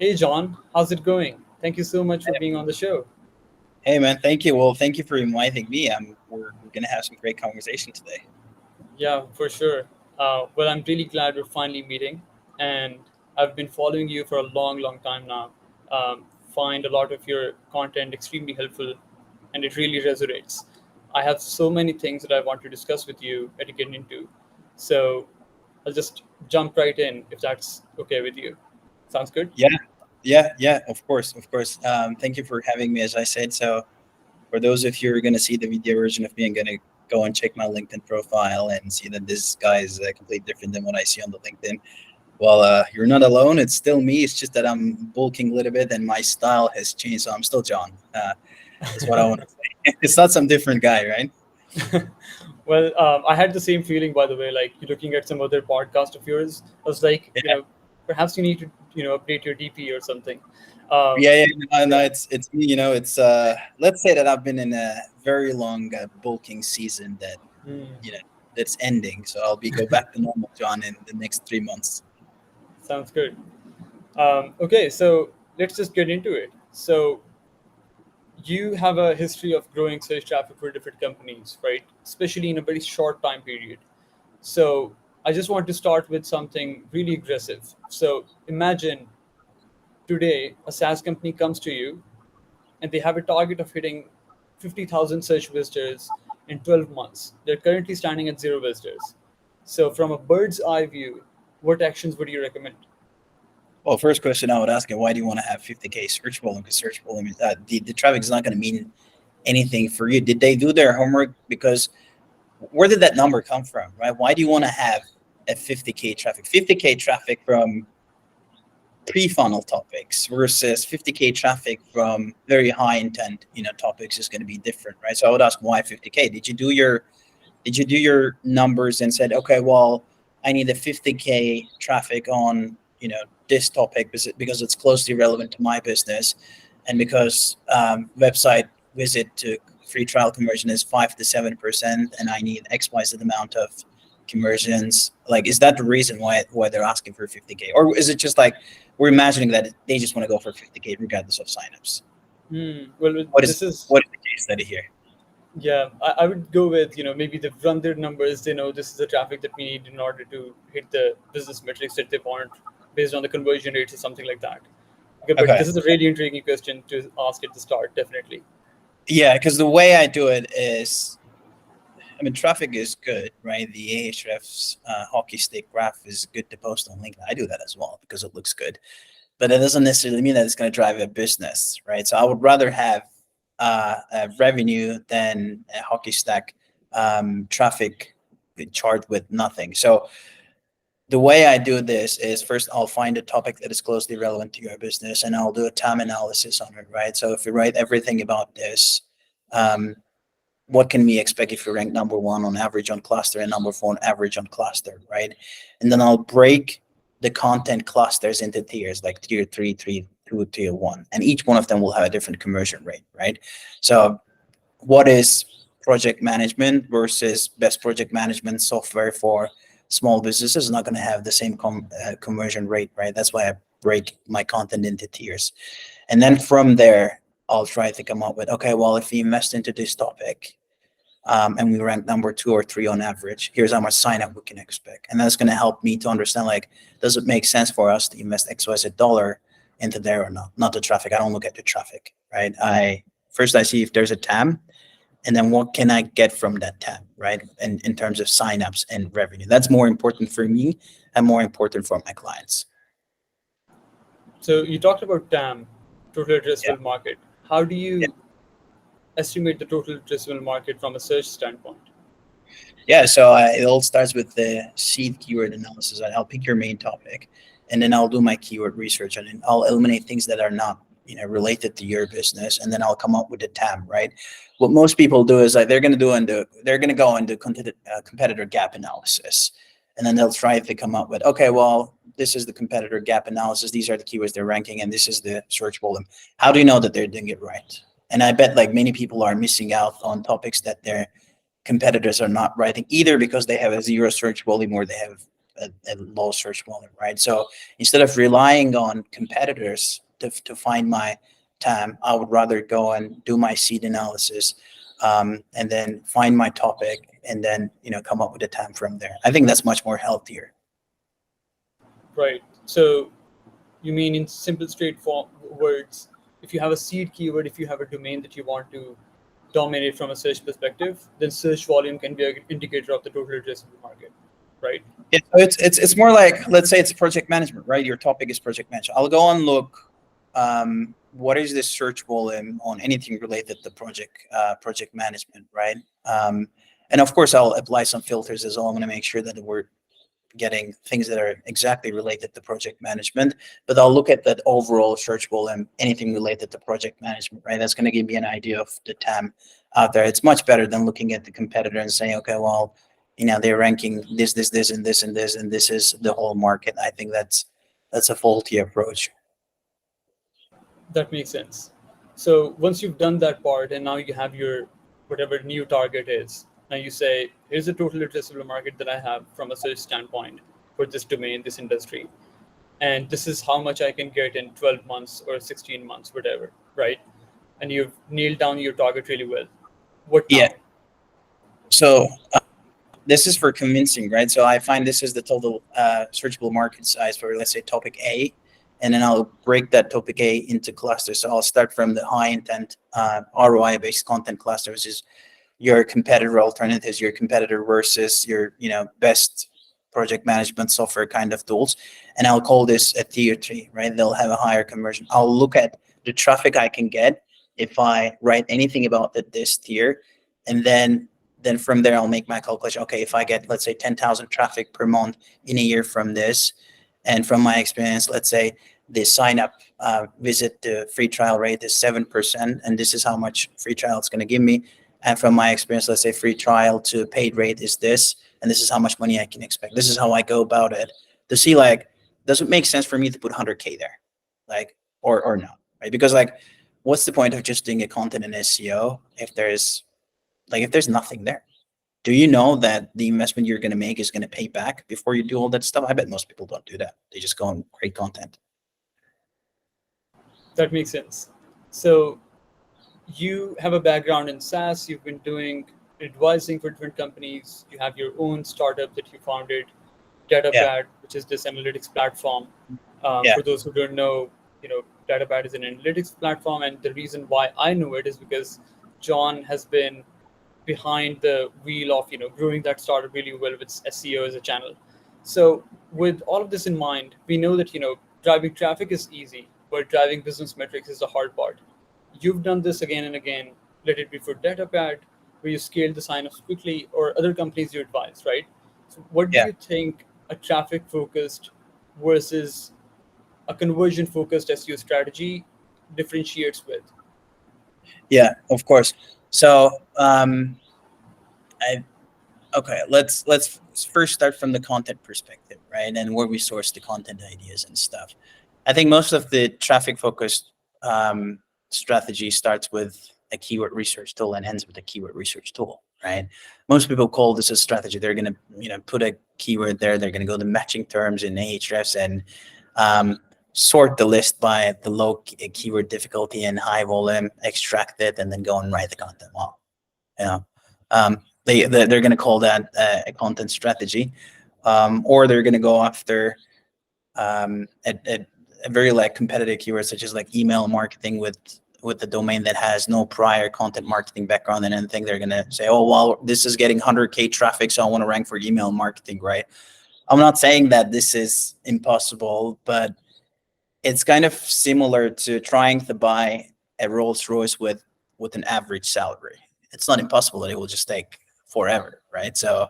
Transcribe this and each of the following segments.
Hey John, how's it going? Thank you so much for being on the show. Hey man, thank you. Well, thank you for inviting me. We're gonna have some great conversation today. Yeah, for sure. Well, I'm really glad we're finally meeting, and I've been following you for a long, long time now. Find a lot of your content extremely helpful, and it really resonates. I have so many things that I want to discuss with you and to get into, so I'll just jump right in if that's okay with you. Sounds good? Yeah, yeah. Of course. Thank you for having me. As I said, so for those of you who are gonna see the video version of me, I'm gonna go and check my LinkedIn profile and see that this guy is completely different than what I see on the LinkedIn. Well, you're not alone. It's still me. It's just that I'm bulking a little bit and my style has changed. So I'm still John. That's what I want to say. It's not some different guy, right? Well, I had the same feeling, by the way. Like you're looking at some other podcast of yours, I was like, Yeah. perhaps you need to, update your DP or something. Um, Yeah, no, yeah. it's me. It's let's say that I've been in a very long bulking season that Hmm. you know that's ending. So I'll be go back to normal, John, in the next 3 months. Sounds good. Okay, so let's just get into it. So you have a history of growing search traffic for different companies, right? Especially in a very short time period. So I just want to start with something really aggressive. So imagine today a SaaS company comes to you and they have a target of hitting 50,000 search visitors in 12 months. They're currently standing at zero visitors. So, from a bird's eye view, what actions would you recommend? Well, first question I would ask you: why do you want to have 50K search volume? Because search volume, the traffic is not going to mean anything for you. Did they do their homework? Because where did that number come from, right? Why do you want to have a 50K traffic? 50K traffic from pre-funnel topics versus 50K traffic from very high intent topics is going to be different, right? So I would ask, why 50K? Did you do your numbers and said, okay, well, I need a 50K traffic on this topic because it's closely relevant to my business, and because website visit to free trial conversion is 5 to 7%, and I need XYZ amount of conversions. Like, is that the reason why they're asking for 50K, or is it just like we're imagining that they just want to go for 50K regardless of signups? Well, What is this is, what is the case study here? yeah, I would go with, maybe they've run their numbers, they know this is the traffic that we need in order to hit the business metrics that they want based on the conversion rates or something like that. Okay, but Okay. this is a really intriguing question to ask at the start, definitely. Yeah, because the way I do it is, I mean, traffic is good, right? The Ahrefs hockey stick graph is good to post on LinkedIn. I do that as well because it looks good, but it doesn't necessarily mean that it's going to drive a business, right? So I would rather have a revenue than a hockey stack traffic chart with nothing. So the way I do this is, first I'll find a topic that is closely relevant to your business, and I'll do a time analysis on it, right? So if you write everything about this, um, what can we expect if you rank number one on average on cluster and number four on average on cluster, right? And then I'll break the content clusters into tiers, like tier three, tier one, and each one of them will have a different conversion rate, right? So what is project management versus best project management software for small businesses is not going to have the same conversion rate, right? That's why I break my content into tiers. And then from there, I'll try to come up with, okay, well, if we invest into this topic, and we rank number two or three on average, here's how much sign up we can expect. And that's going to help me to understand, like, does it make sense for us to invest XYZ dollar into there or not the traffic. I don't look at the traffic, right? I see if there's a TAM, and then what can I get from that TAM, right? And in terms of signups and revenue, that's more important for me and more important for my clients. So you talked about TAM, total Yeah. addressable market. How do you estimate the total addressable market from a search standpoint? Yeah, so it all starts with the seed keyword analysis. I'll pick your main topic, and then I'll do my keyword research, and then I'll eliminate things that are not related to your business, and then I'll come up with a TAM. Right. What most people do is, like, they're gonna go into competitor gap analysis, and then they'll try to come up with, okay, well, this is the competitor gap analysis. These are the keywords they're ranking, and this is the search volume. How do you know that they're doing it right? And I bet, like, many people are missing out on topics that they're competitors are not writing, either because they have a zero search volume or they have a low search volume, right? So instead of relying on competitors to find my TAM, I would rather go and do my seed analysis, and then find my topic, and then come up with a TAM from there. I think that's much more healthier. Right. So you mean, in simple, straightforward words, if you have a seed keyword, if you have a domain that you want to dominate from a search perspective, then search volume can be an indicator of the total addressable market, right? Yeah, so it's more like, let's say it's project management, right? Your topic is project management. I'll go and look, what is the search volume on anything related to project management, right? And of course, I'll apply some filters as well. I'm going to make sure that we're getting things that are exactly related to project management, but I'll look at that overall search volume, anything related to project management, right? That's going to give me an idea of the TAM out there. It's much better than looking at the competitor and saying, okay, well, they're ranking this, and this, and this, and this is the whole market. I think that's a faulty approach. That makes sense. So once you've done that part and now you have your whatever new target is, now you say, here's the total addressable market that I have from a search standpoint for this domain, this industry. And this is how much I can get in 12 months or 16 months, whatever, right? And you've nailed down your target really well. What now? Yeah. So this is for convincing, right? So I find this is the total searchable market size for, let's say, topic A. And then I'll break that topic A into clusters. So I'll start from the high intent ROI-based content cluster, which is your competitor alternatives, your competitor versus your best project management software kind of tools. And I'll call this a tier 3, right? They'll have a higher conversion. I'll look at the traffic I can get if I write anything about this tier. And then from there, I'll make my calculation. Okay, if I get, let's say, 10,000 traffic per month in a year from this, and from my experience, let's say the sign up visit to free trial rate is 7%, and this is how much free trial it's going to give me. And from my experience, let's say free trial to paid rate is this, and this is how much money I can expect. This is how I go about it to see, does it make sense for me to put 100K there, or not, right? Because what's the point of just doing a content in SEO if there's nothing there? Do you know that the investment you're going to make is going to pay back before you do all that stuff? I bet most people don't do that. They just go and create content. That makes sense. So you have a background in SaaS. You've been doing advising for different companies. You have your own startup that you founded, Datapad, which is this analytics platform. For those who don't know, Datapad is an analytics platform, and the reason why I know it is because John has been behind the wheel of growing that startup really well with SEO as a channel. So with all of this in mind, we know that driving traffic is easy, but driving business metrics is the hard part. You've done this again and again. Let it be for Datapad, where you scaled the signups quickly, or other companies you advise, right? So what do you think a traffic-focused versus a conversion-focused SEO strategy differentiates with? Yeah, of course. So let's first start from the content perspective, right? And where we source the content ideas and stuff. I think most of the traffic-focused strategy starts with a keyword research tool and ends with a keyword research tool, right? Most people call this a strategy. They're going to put a keyword there. They're going to go to matching terms in Ahrefs and sort the list by the low keyword difficulty and high volume, extract it, and then go and write the content. Well, they're going to call that a content strategy, or they're going to go after a very competitive keyword, such as email marketing with the domain that has no prior content marketing background and anything. They're going to say, oh, well, this is getting 100K traffic, so I want to rank for email marketing, right? I'm not saying that this is impossible, but it's kind of similar to trying to buy a Rolls Royce with an average salary. It's not impossible, that it will just take forever, right? So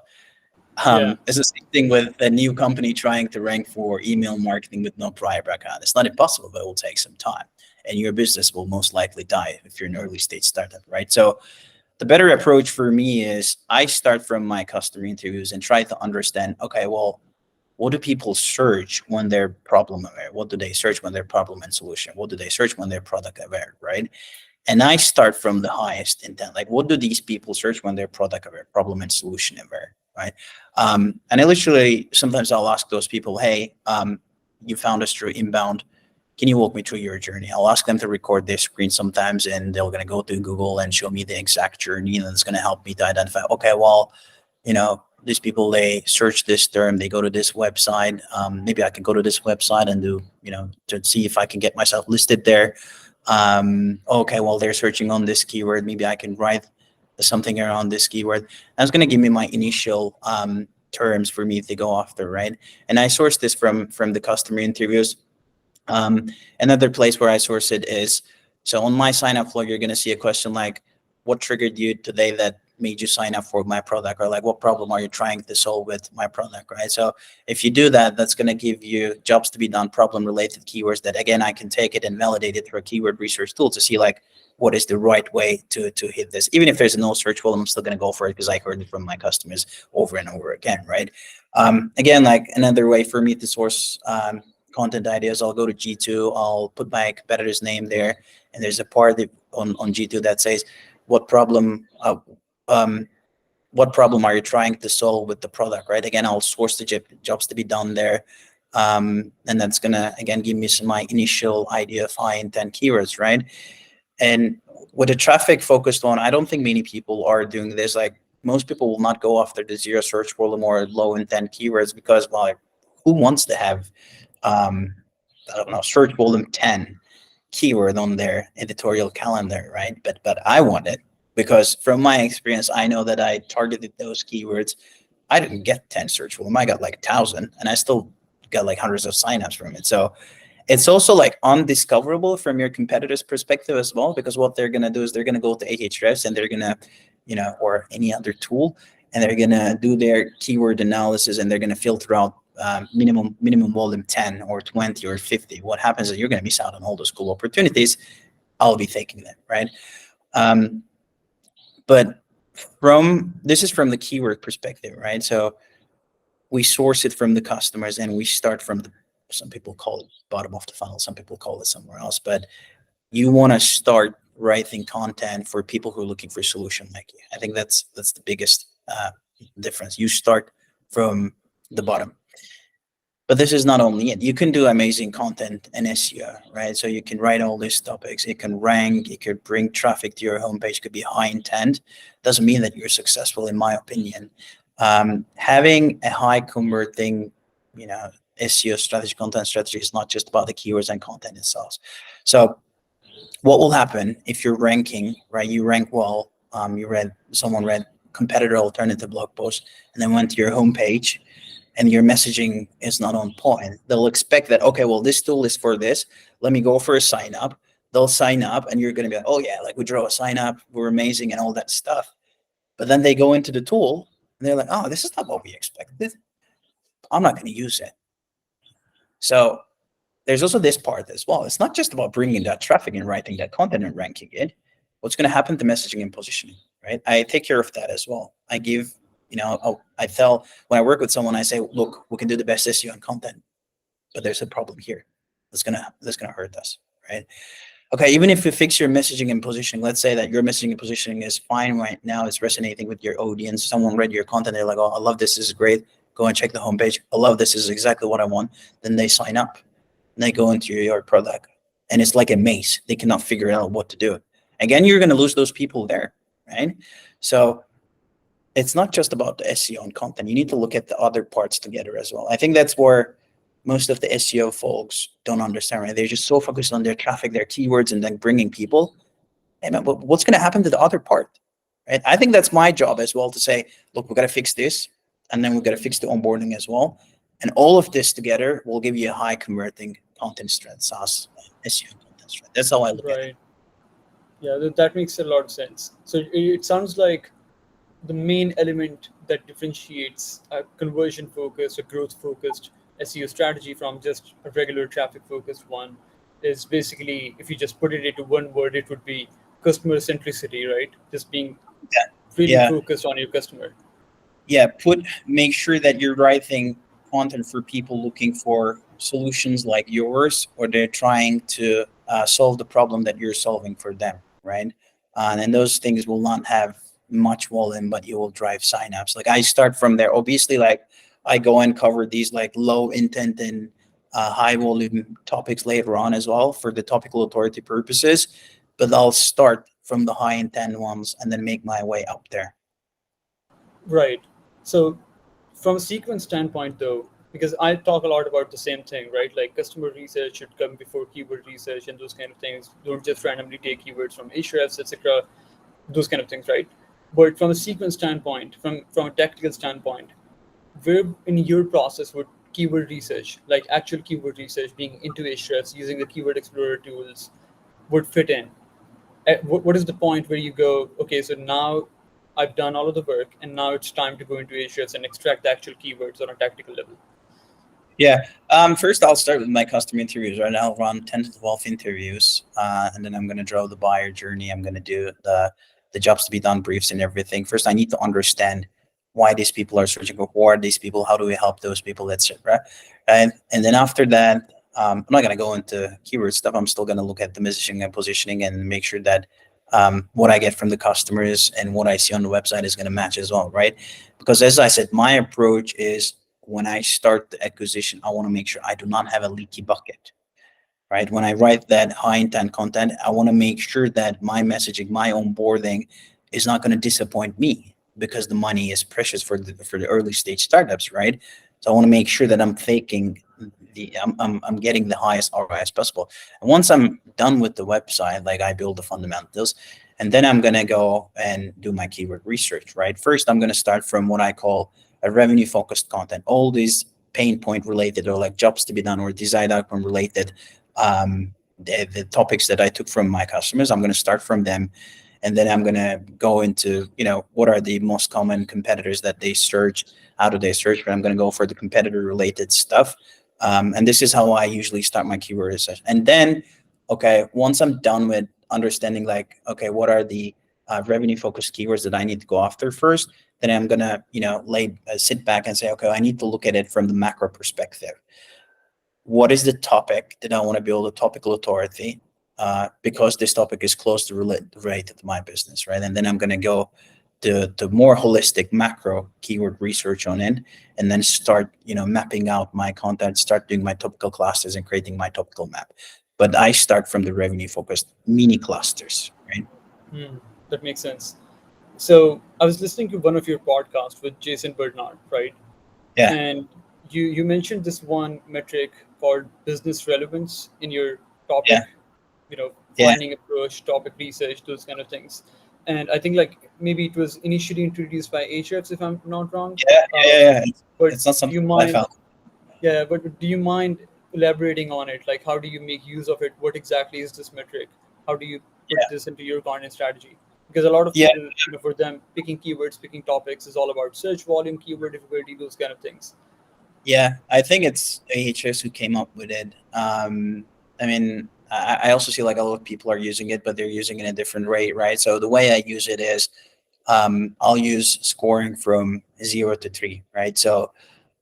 it's the same thing with a new company trying to rank for email marketing with no prior background. It's not impossible, but it will take some time, and your business will most likely die if you're an early stage startup, right? So the better approach for me is I start from my customer interviews and try to understand, okay, well, what do people search when they're problem aware? What do they search when they're problem and solution? What do they search when they're product aware, right? And I start from the highest intent. What do these people search when they're product aware, problem and solution aware, right? And I literally, sometimes I'll ask those people, hey, you found us through inbound. Can you walk me through your journey? I'll ask them to record their screen sometimes, and they're going to go to Google and show me the exact journey, and it's going to help me to identify, okay, well, these people, they search this term, they go to this website. Maybe I can go to this website and do, to see if I can get myself listed there. Okay, well, they're searching on this keyword. Maybe I can write something around this keyword. That's going to give me my initial terms for me to go after, right? And I source this from the customer interviews. Another place where I source it is, so on my sign up flow, you're going to see a question like, what triggered you today that made you sign up for my product? Or like, what problem are you trying to solve with my product, right? So if you do that, that's going to give you jobs to be done, problem related keywords that, again, I can take it and validate it through a keyword research tool to see like, what is the right way to hit this? Even if there's no search volume, I'm still going to go for it because I heard it from my customers over and over again, right? Again, like another way for me to source content ideas, I'll go to G2, I'll put my competitor's name there, and there's a part on G2 that says, what problem are you trying to solve with the product, right? Again, I'll source the jobs to be done there. And that's gonna, again, give me my initial idea of high intent keywords, right? And with the traffic focused on, I don't think many people are doing this. Like, most people will not go after the zero search volume or low intent keywords because, well, like, who wants to have I don't know, search volume 10 keyword on their editorial calendar, right? But I want it because from my experience, I know that I targeted those keywords. I didn't get 10 search volume. I got like 1,000, and I still got like hundreds of signups from it. So it's also like undiscoverable from your competitor's perspective as well, because what they're going to do is they're going to go to Ahrefs and they're going to, or any other tool, and they're going to do their keyword analysis, and they're going to filter out minimum volume 10 or 20 or 50. What happens is you're going to miss out on all those cool opportunities. I'll be taking them, right? But this is from the keyword perspective, right? So we source it from the customers, and we start from some people call it bottom of the funnel, some people call it somewhere else, but you want to start writing content for people who are looking for a solution like you. I think that's the biggest difference. You start from the bottom. But this is not only it. You can do amazing content in SEO, right? So you can write all these topics. It can rank. It could bring traffic to your homepage. Could be high intent. Doesn't mean that you're successful, in my opinion. Having a high converting, SEO strategy, content strategy is not just about the keywords and content itself. So what will happen if you're ranking, right? You rank well. Someone read competitor alternative blog post and then went to your homepage, and your messaging is not on point. They'll expect that, okay, well, this tool is for this. Let me go for a sign up. They'll sign up, and you're going to be like, oh yeah, like, we draw a sign up, we're amazing, and all that stuff. But then they go into the tool, and they're like, oh, this is not what we expected. I'm not going to use it. So there's also this part as well. It's not just about bringing that traffic and writing that content and ranking it. What's going to happen to messaging and positioning, right? I take care of that as well. I give, I tell, when I work with someone, I say, look, we can do the best SEO and content, but there's a problem here. That's gonna hurt us, right? Okay, even if you fix your messaging and positioning, let's say that your messaging and positioning is fine right now, it's resonating with your audience. Someone read your content, they're like, oh, I love this is great. Go and check the homepage. I love this is exactly what I want. Then they sign up, and they go into your product, and it's like a maze. They cannot figure out what to do. Again, you're going to lose those people there, right? So it's not just about the SEO and content. You need to look at the other parts together as well. I think that's where most of the SEO folks don't understand, right? They're just so focused on their traffic, their keywords, and then bringing people. And what's going to happen to the other part, right? I think that's my job as well, to say, look, we've got to fix this, and then we've got to fix the onboarding as well. And all of this together will give you a high converting content strength, SaaS, SEO content strength. That's how I look at it. Yeah, that makes a lot of sense. So it sounds like the main element that differentiates a conversion-focused or growth-focused SEO strategy from just a regular traffic-focused one is basically, if you just put it into one word, it would be customer centricity, right? Just being really focused on your customer. Yeah, make sure that you're writing content for people looking for solutions like yours, or they're trying to solve the problem that you're solving for them, right? And those things will not have much volume, but you will drive signups. Like I start from there. Obviously, like I go and cover these like low intent and high volume topics later on as well for the topical authority purposes, but I'll start from the high intent ones and then make my way up there. Right. So, from a sequence standpoint, though, because I talk a lot about the same thing, right? Like customer research should come before keyword research and those kind of things. Don't just randomly take keywords from Ahrefs, etc. Those kind of things, right? But from a sequence standpoint, from a tactical standpoint, where in your process would keyword research, like actual keyword research, being into Ahrefs, using the keyword explorer tools, would fit in? What is the point where you go, okay, so now I've done all of the work, and now it's time to go into Ahrefs and extract the actual keywords on a tactical level? Yeah. First, I'll start with my customer interviews. Right now, I'll run 10 to 12 interviews, and then I'm going to draw the buyer journey. I'm going to do the jobs to be done briefs and everything. First, I need to understand why these people are searching for, who are these people, how do we help those people, etc. And then after that, I'm not going to go into keyword stuff. I'm still going to look at the messaging and positioning and make sure that what I get from the customers and what I see on the website is going to match as well, right? Because as I said, my approach is when I start the acquisition, I want to make sure I do not have a leaky bucket, right? When I write that high intent content, I want to make sure that my messaging, my onboarding is not going to disappoint me because the money is precious for the early stage startups, right? So I want to make sure that I'm faking I'm getting the highest ROI as possible. And once I'm done with the website, like I build the fundamentals, and then I'm gonna go and do my keyword research, right? First, I'm gonna start from what I call a revenue focused content, all these pain point related or like jobs to be done or desired outcome related the topics that I took from my customers. I'm going to start from them, and then I'm going to go into what are the most common competitors that they search, how do they search, but I'm going to go for the competitor related stuff. And this is how I usually start my keyword research. And then okay, once I'm done with understanding like okay, what are the revenue focused keywords that I need to go after first, then I'm gonna sit back and say okay, I need to look at it from the macro perspective. What is the topic that I want to build a topical authority because this topic is closely related to my business, right? And then I'm going to go to more holistic macro keyword research on it, and then start mapping out my content, start doing my topical clusters and creating my topical map. But I start from the revenue focused mini clusters, right? That makes sense. So I was listening to one of your podcasts with Jason Bernard, right? Yeah, And you mentioned this one metric called business relevance in your topic, yeah, yeah, finding approach, topic research, those kind of things. And I think like maybe it was initially introduced by Ahrefs, if I'm not wrong. yeah, yeah, Um, yeah. but It's not do you something that I mind? found. Yeah, but do you mind elaborating on it? Like, how do you make use of it? What exactly is this metric? How do you put Yeah, this into your content strategy? Because a lot of yeah. people, for them, picking keywords, picking topics is all about search volume, keyword difficulty, those kind of things. Yeah, I think it's AHS who came up with it. I mean, I also see like a lot of people are using it, but they're using it in a different rate, right? So the way I use it is I'll use scoring from 0 to 3, right? So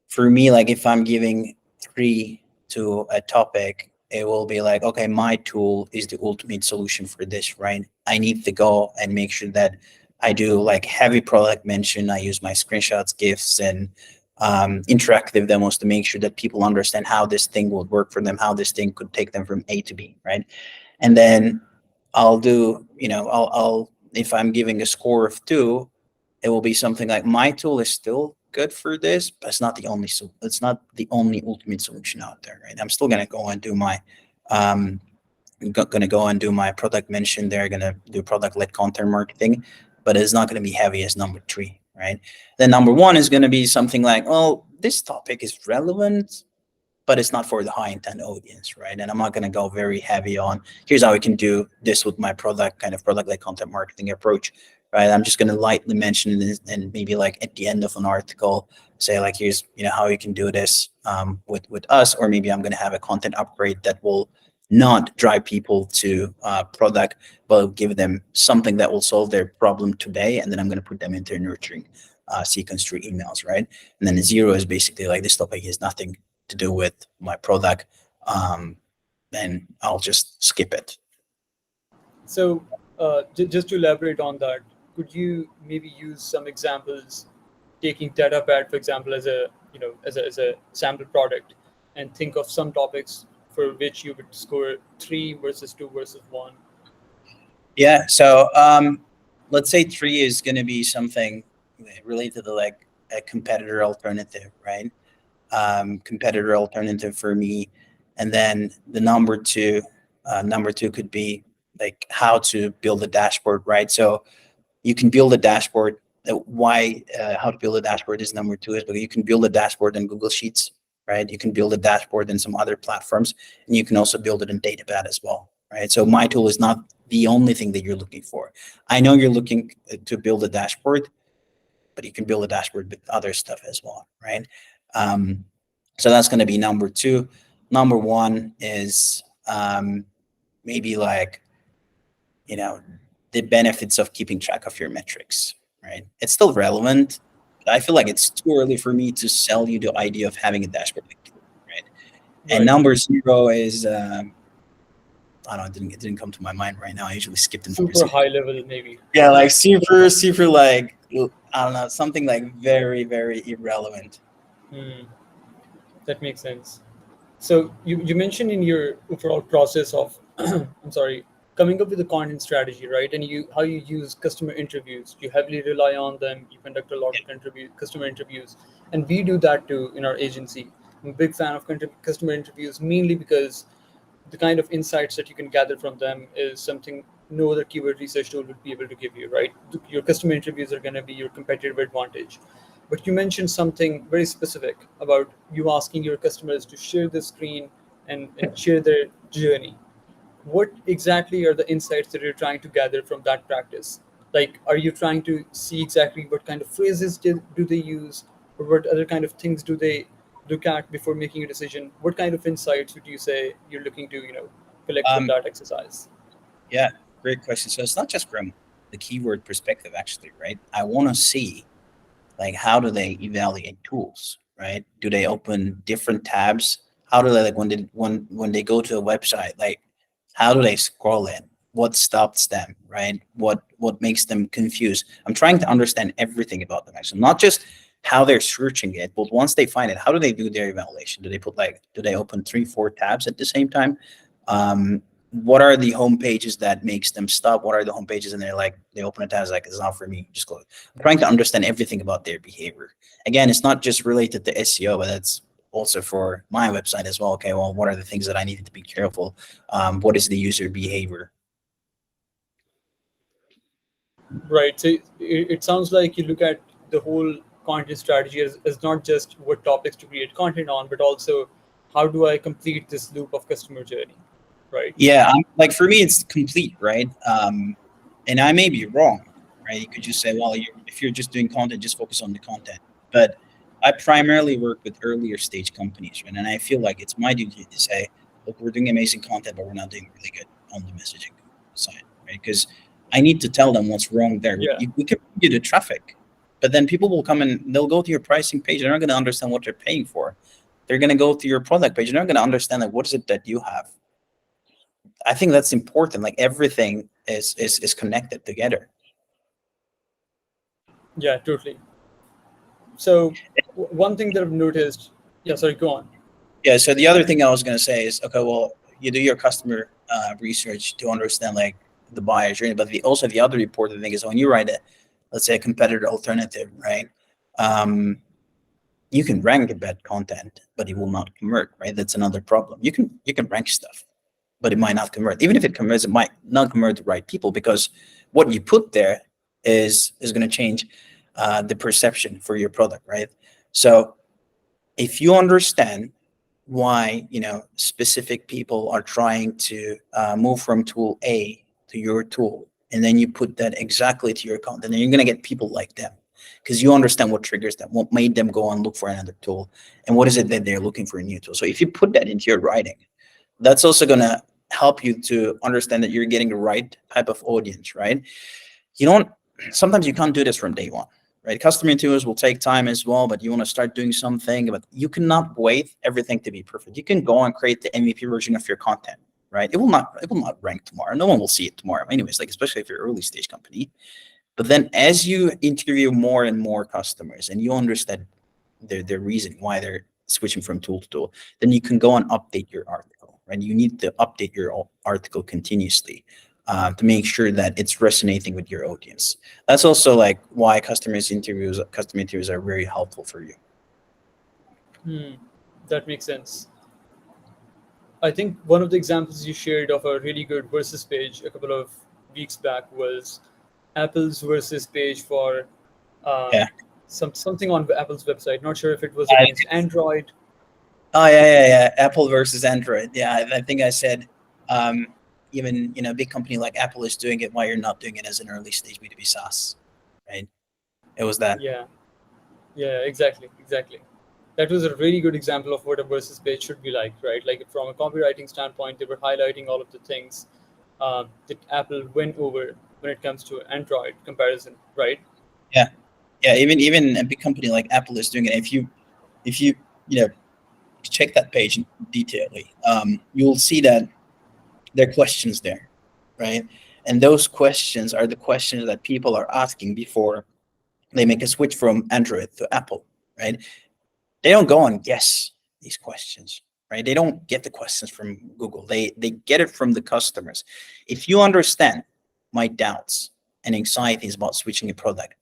for me, like if I'm giving 3 to a topic, it will be like, okay, my tool is the ultimate solution for this, right? I need to go and make sure that I do like heavy product mention. I use my screenshots, GIFs, and interactive demos to make sure that people understand how this thing would work for them, how this thing could take them from A to B, right? And then I'll do, I'll if I'm giving a score of 2, it will be something like my tool is still good for this, but it's not the only it's not the only ultimate solution out there, right? I'm still gonna go and do my um gonna go and do my product mention. They're gonna do product led content marketing, but it's not gonna be heavy as number 3, right? Then number 1 is gonna be something like, well, this topic is relevant, but it's not for the high intent audience, right? And I'm not going to go very heavy on here's how we can do this with my product like content marketing approach, right? I'm just going to lightly mention it and maybe like at the end of an article say like here's how you can do this with us, or maybe I'm going to have a content upgrade that will not drive people to product, but give them something that will solve their problem today, and then I'm going to put them into a nurturing sequence through emails, right? And then 0 is basically like this topic has nothing to do with my product, then I'll just skip it. So, just to elaborate on that, could you maybe use some examples, taking Datapad, for example, as a as a sample product, and think of some topics for which you would score 3 versus 2 versus 1? Yeah. So let's say 3 is going to be something related to like a competitor alternative, right? Competitor alternative for me, and then the number two could be like how to build a dashboard, right? So you can build a dashboard. Why how to build a dashboard is number 2 is because you can build a dashboard in Google Sheets, right? You can build a dashboard in some other platforms, and you can also build it in Datapad as well, right? So my tool is not the only thing that you're looking for. I know you're looking to build a dashboard, but you can build a dashboard with other stuff as well, right? Um, so that's going to be number 2. Number 1 is maybe like, you know, the benefits of keeping track of your metrics, right? It's still relevant, but I feel like it's too early for me to sell you the idea of having a dashboard, right? And Right. number 0 is, I don't know, it didn't come to my mind right now. I usually skip the number Super 0. high level, maybe. Yeah, like super like, I don't know, something like very, very irrelevant. Hmm. That makes sense. So you mentioned in your overall process of I'm sorry, coming up with a content strategy, right? And you how you use customer interviews. You heavily rely on them. You conduct a lot of customer interviews, and we do that too in our agency. I'm a big fan of customer interviews, mainly because the kind of insights that you can gather from them is something no other keyword research tool would be able to give you, right? Your customer interviews are going to be your competitive advantage. But you mentioned something very specific about you asking your customers to share the screen and share their journey. What exactly are the insights that you're trying to gather from that practice? Like, are you trying to see exactly what kind of phrases do they use, or what other kind of things do they look at before making a decision? What kind of insights would you say you're looking to, collect from Um, that exercise? yeah, great question. So it's not just from the keyword perspective, actually, right? I want to see like how do they evaluate tools, right? Do they open different tabs? How do they like when they go to a website, like how do they scroll in? What stops them, right? What makes them confused? I'm trying to understand everything about them, actually, not just how they're searching it, but once they find it, how do they do their evaluation? Do they open 3 4 tabs at the same time? What are the home pages that makes them stop? What are the home pages and they're like they open a tab, it's like it's not for me, just close. I'm trying to understand everything about their behavior. Again, it's not just related to SEO, but that's also for my website as well. Okay, well, what are the things that I needed to be careful? What is the user behavior? Right. So it sounds like you look at the whole content strategy as not just what topics to create content on, but also how do I complete this loop of customer journey, right? Yeah, like for me, it's complete, right? And I may be wrong, right? You could just say, well, if you're just doing content, just focus on the content. But I primarily work with earlier stage companies, right? And I feel like it's my duty to say, look, we're doing amazing content, but we're not doing really good on the messaging side, right? Because I need to tell them what's wrong there. Yeah. We can give you the traffic, but then people will come and they'll go to your pricing page. They're not going to understand what they're paying for. They're going to go to your product page. They're not going to understand like what is it that you have. I think that's important. Like everything is connected together. Yeah, totally. So one thing that I've noticed, yeah, sorry, go on. Yeah. So the other thing I was gonna say is, okay, well, you do your customer research to understand like the buyer journey, but also the other important thing is when you write let's say a competitor alternative, right? You can rank bad content, but it will not convert, right? That's another problem. You can rank stuff, but it might not convert. Even if it converts, it might not convert the right people because what you put there is going to change the perception for your product, right? So if you understand why specific people are trying to move from tool A to your tool, and then you put that exactly to your content, and you're going to get people like them because you understand what triggers them, what made them go and look for another tool, and what is it that they're looking for a new tool. So if you put that into your writing, that's also going to help you to understand that you're getting the right type of audience, right? You don't Sometimes you can't do this from day one, right? Customer interviews will take time as well, but you want to start doing something, but you cannot wait everything to be perfect. You can go and create the MVP version of your content, right? It will not rank tomorrow. No one will see it tomorrow anyways, like especially if you're an early stage company. But then as you interview more and more customers and you understand their reason why they're switching from tool to tool, then you can go and update your article, right? You need to update your article continuously to make sure that it's resonating with your audience. That's also like why customer interviews are very helpful for you. That makes sense. I think one of the examples you shared of a really good versus page a couple of weeks back was Apple's versus page for um, Yeah. something on Apple's website. Not sure if it was against Android. Oh yeah. Apple versus Android. Yeah, I think I said, even a big company like Apple is doing it, why you're not doing it as an early stage B2B SaaS, right? It was that. Yeah, yeah, exactly. That was a really good example of what a versus page should be like, right? Like from a copywriting standpoint, they were highlighting all of the things that Apple went over when it comes to Android comparison, right? Yeah, even a big company like Apple is doing it. If you check that page detailedly, you'll see that there are questions there, right? And those questions are the questions that people are asking before they make a switch from Android to Apple, right? They don't go and guess these questions, right? They don't get the questions from Google. They get it from the customers. If you understand my doubts and anxieties about switching a product,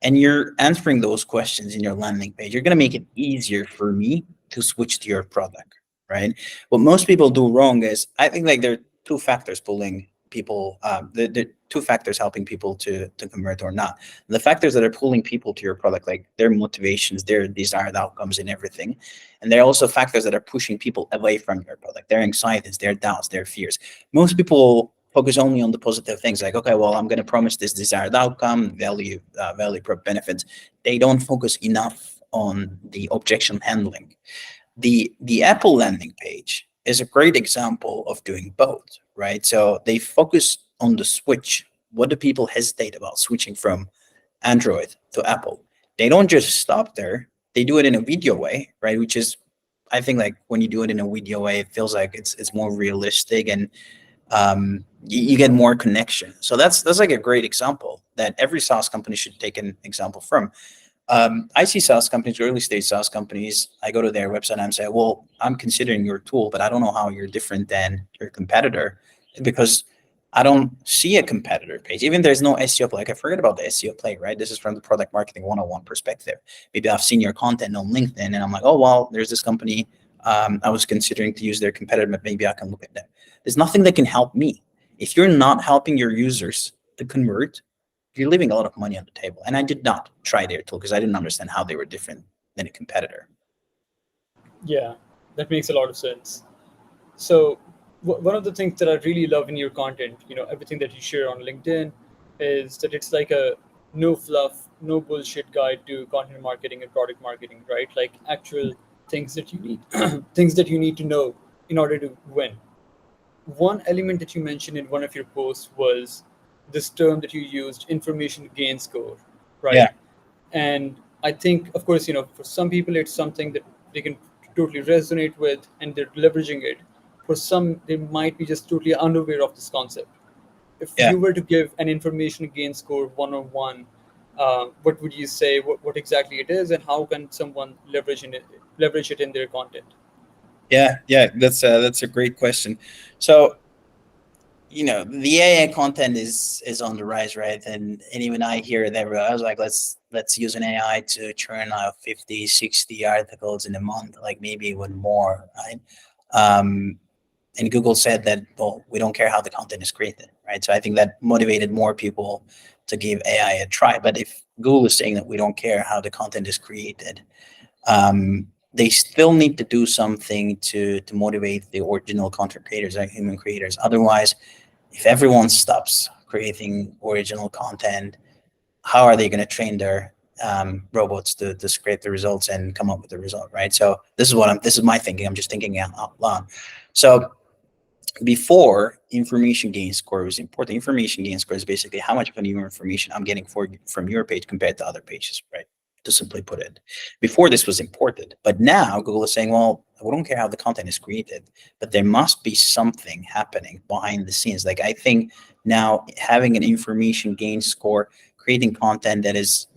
and you're answering those questions in your landing page, you're going to make it easier for me to switch to your product, right? What most people do wrong is, I think like there are two factors pulling people, the two factors helping people to convert or not. The factors that are pulling people to your product, like their motivations, their desired outcomes and everything. And there are also factors that are pushing people away from your product, their anxieties, their doubts, their fears. Most people focus only on the positive things, like, okay, well, I'm going to promise this desired outcome, value benefits. They don't focus enough on the objection handling. The Apple landing page is a great example of doing both, right? So they focus on the switch. What do people hesitate about switching from Android to Apple? They don't just stop there. They do it in a video way, right? Which is, I think, like when you do it in a video way, it feels like it's more realistic, and you get more connection. So that's like a great example that every SaaS company should take an example from. I see SaaS companies, early stage SaaS companies, I go to their website and I'm saying, well, I'm considering your tool, but I don't know how you're different than your competitor, because I don't see a competitor page. Even there's no SEO play. Like, I forget about the SEO play, right? This is from the product marketing 101 perspective. Maybe I've seen your content on LinkedIn and I'm like, oh, well, there's this company. I was considering to use their competitor, but maybe I can look at them. There's nothing that can help me. If you're not helping your users to convert, you're leaving a lot of money on the table. And I did not try their tool because I didn't understand how they were different than a competitor. Yeah, that makes a lot of sense. So one of the things that I really love in your content, everything that you share on LinkedIn, is that it's like a no fluff, no bullshit guide to content marketing and product marketing, right? Like actual things that you need, things that you need to know in order to win. One element that you mentioned in one of your posts was this term that you used, information gain score, right? Yeah. And I think, of course, for some people it's something that they can totally resonate with and they're leveraging it. For some, they might be just totally unaware of this concept. If Yeah. you were to give an information gain score 101, what would you say, what exactly it is, and how can someone leverage it in their content? Yeah. That's a great question. So, the AI content is on the rise, right? And even I hear that, I was like, let's use an AI to churn out 50, 60 articles in a month, like maybe even more, right? And Google said that, well, we don't care how the content is created, right? So I think that motivated more people to give AI a try. But if Google is saying that we don't care how the content is created, they still need to do something to motivate the original content creators, like human creators. Otherwise, if everyone stops creating original content, how are they going to train their robots to scrape the results and come up with the result, right? So this is my thinking. I'm just thinking out loud. So before, information gain score was important. Information gain score is basically how much of new information I'm getting from your page compared to other pages, right? To simply put it. Before, this was important, but now Google is saying, well, we don't care how the content is created, but there must be something happening behind the scenes. Like, I think now having an information gain score creating content that is,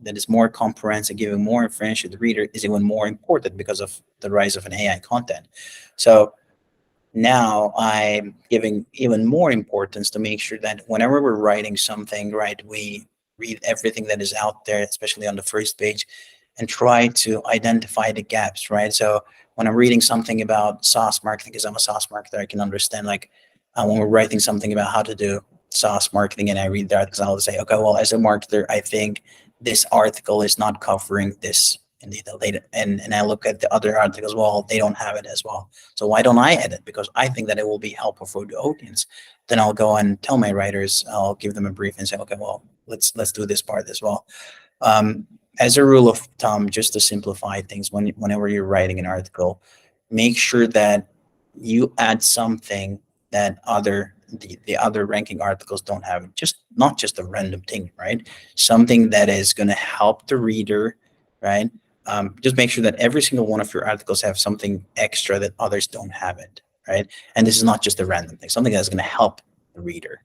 that is more comprehensive, giving more information to the reader is even more important because of the rise of an AI content. So now I'm giving even more importance to make sure that whenever we're writing something, right, we read everything that is out there, especially on the first page, and try to identify the gaps, right? So when I'm reading something about SaaS marketing, because I'm a SaaS marketer, I can understand like when we're writing something about how to do SaaS marketing and I read the articles, I'll say, okay, well, as a marketer, I think this article is not covering this in detail. And I look at the other articles, well, they don't have it as well. So why don't I edit? Because I think that it will be helpful for the audience. Then I'll go and tell my writers, I'll give them a brief and say, okay, well, let's do this part as well. As a rule of thumb, just to simplify things, whenever you're writing an article, make sure that you add something that the other ranking articles don't have. Just not just a random thing, right? Something that is going to help the reader, right? Just make sure that every single one of your articles have something extra that others don't have it, right? And this is not just a random thing, something that's going to help the reader.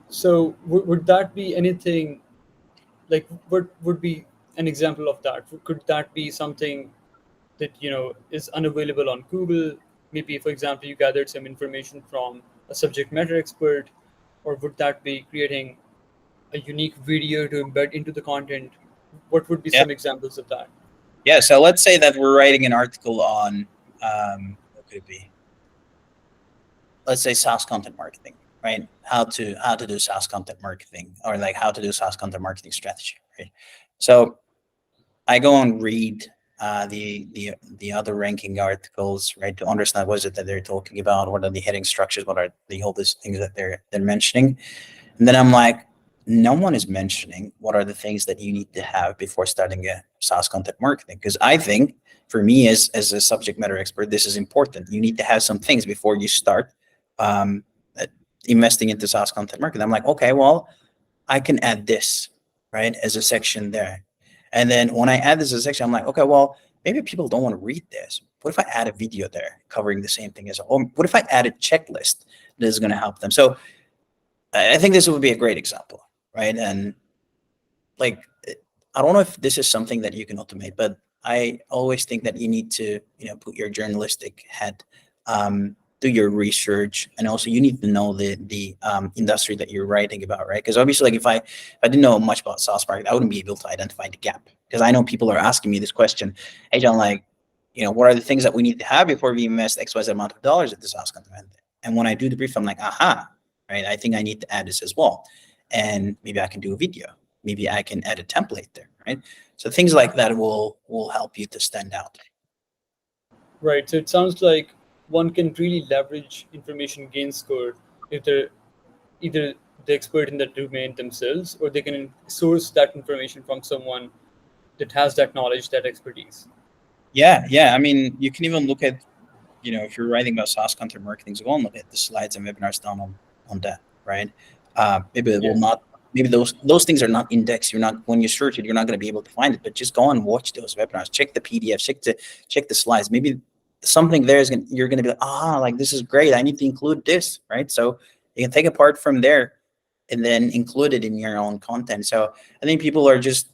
So would that be anything, like what would be an example of that? Could that be something that is unavailable on Google? Maybe, for example, you gathered some information from a subject matter expert, or would that be creating a unique video to embed into the content? What would be Yeah. some examples of that? Yeah. So let's say that we're writing an article on, what could it be? Let's say SaaS content marketing, right? How to do SaaS content marketing, or like how to do SaaS content marketing strategy, right? So I go and read the other ranking articles, right, to understand what is it that they're talking about, what are the heading structures, what are the all these things that they're mentioning, and then I'm like, no one is mentioning what are the things that you need to have before starting a SaaS content marketing. Because I think for me as a subject matter expert, this is important. You need to have some things before you start um, uh, investing into SaaS content marketing. I'm like, okay, well, I can add this, right, as a section there. And then when I add this as a section, I'm like, okay, well, maybe people don't want to read this. What if I add a video there covering the same thing as, or what if I add a checklist that is going to help them? So I think this would be a great example, right? And like, I don't know if this is something that you can automate, but I always think that you need to, put your journalistic head, do your research, and also you need to know the industry that you're writing about, right? Because obviously, like if I didn't know much about SaaS market, I wouldn't be able to identify the gap. Because I know people are asking me this question, hey John, like, what are the things that we need to have before we invest XYZ amount of dollars at the SaaS content? And when I do the brief, I'm like, aha, right? I think I need to add this as well, and maybe I can do a video. Maybe I can add a template there, right? So things like that will help you to stand out. Right. So it sounds like one can really leverage information gain score if they're either the expert in that domain themselves, or they can source that information from someone that has that knowledge, that expertise. Yeah. I mean, you can even look at, if you're writing about SaaS content marketing, so go and look at the slides and webinars down on that, right? Maybe it will Yeah. not. Maybe those things are not indexed. You're not, when you search it, you're not going to be able to find it. But just go and watch those webinars. Check the PDF. Check the slides. Maybe something there is you're going to be like, like this is great. I need to include this, right? So you can take a part from there and then include it in your own content. So I think people are just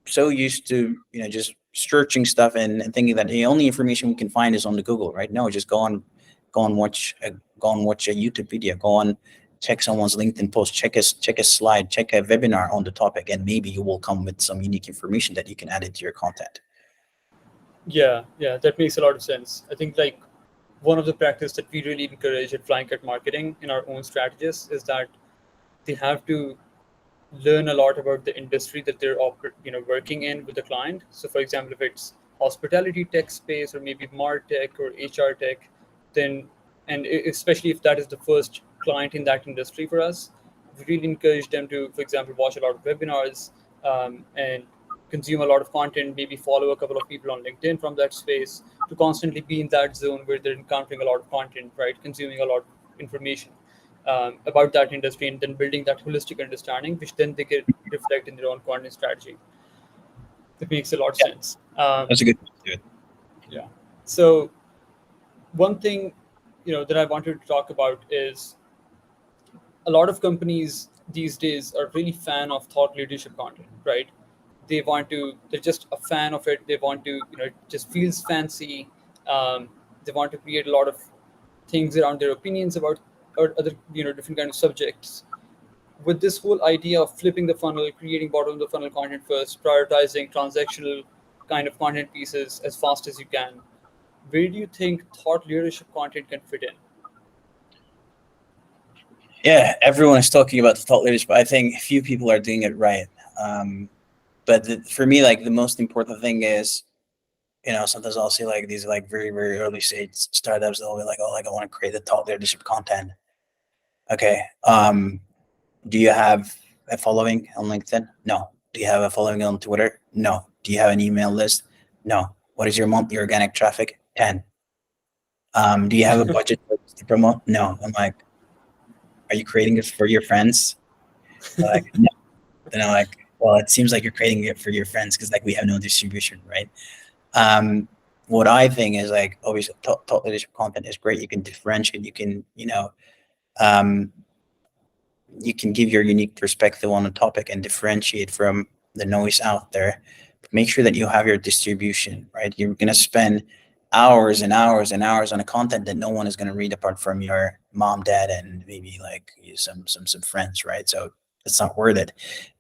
so used to, just searching stuff and thinking that the only information we can find is on the Google, right? No, just go and watch a YouTube video, go on, check someone's LinkedIn post, check a slide, check a webinar on the topic, and maybe you will come with some unique information that you can add into your content. Yeah, that makes a lot of sense. I think like one of the practice that we really encourage at Flying Cut Marketing in our own strategists is that they have to learn a lot about the industry that they're working in with the client. So for example, if it's hospitality tech space, or maybe martech or HR tech, then, and especially if that is the first client in that industry for us, we really encourage them to, for example, watch a lot of webinars, and consume a lot of content, maybe follow a couple of people on LinkedIn from that space, to constantly be in that zone where they're encountering a lot of content, right? Consuming a lot of information about that industry, and then building that holistic understanding, which then they can reflect in their own content strategy. That makes a lot of Yeah, sense. that's a good way to do it. Yeah. So one thing that I wanted to talk about is a lot of companies these days are really fan of thought leadership content, right? They're just a fan of it. They want to, it just feels fancy. They want to create a lot of things around their opinions about or other, different kind of subjects. With this whole idea of flipping the funnel, creating bottom of the funnel content first, prioritizing transactional kind of content pieces as fast as you can, where do you think thought leadership content can fit in? Yeah, everyone is talking about the thought leadership. I think few people are doing it right. But for me, like the most important thing is, sometimes I'll see like these like very, very early stage startups. They'll be like, oh, like I want to create the thought leadership content. Okay. Do you have a following on LinkedIn? No. Do you have a following on Twitter? No. Do you have an email list? No. What is your monthly organic traffic? 10. Do you have a budget to promote? No. I'm like, are you creating it for your friends? They're like, no. Then I'm like, well, it seems like you're creating it for your friends because like we have no distribution, right? Um, what I think is like obviously thought leadership content is great. You can differentiate. Um, you can give your unique perspective on a topic and differentiate from the noise out there. Make sure that you have your distribution, right? You're going to spend hours and hours and hours on a content that no one is going to read apart from your mom, dad, and maybe like some friends, right? So it's not worth it.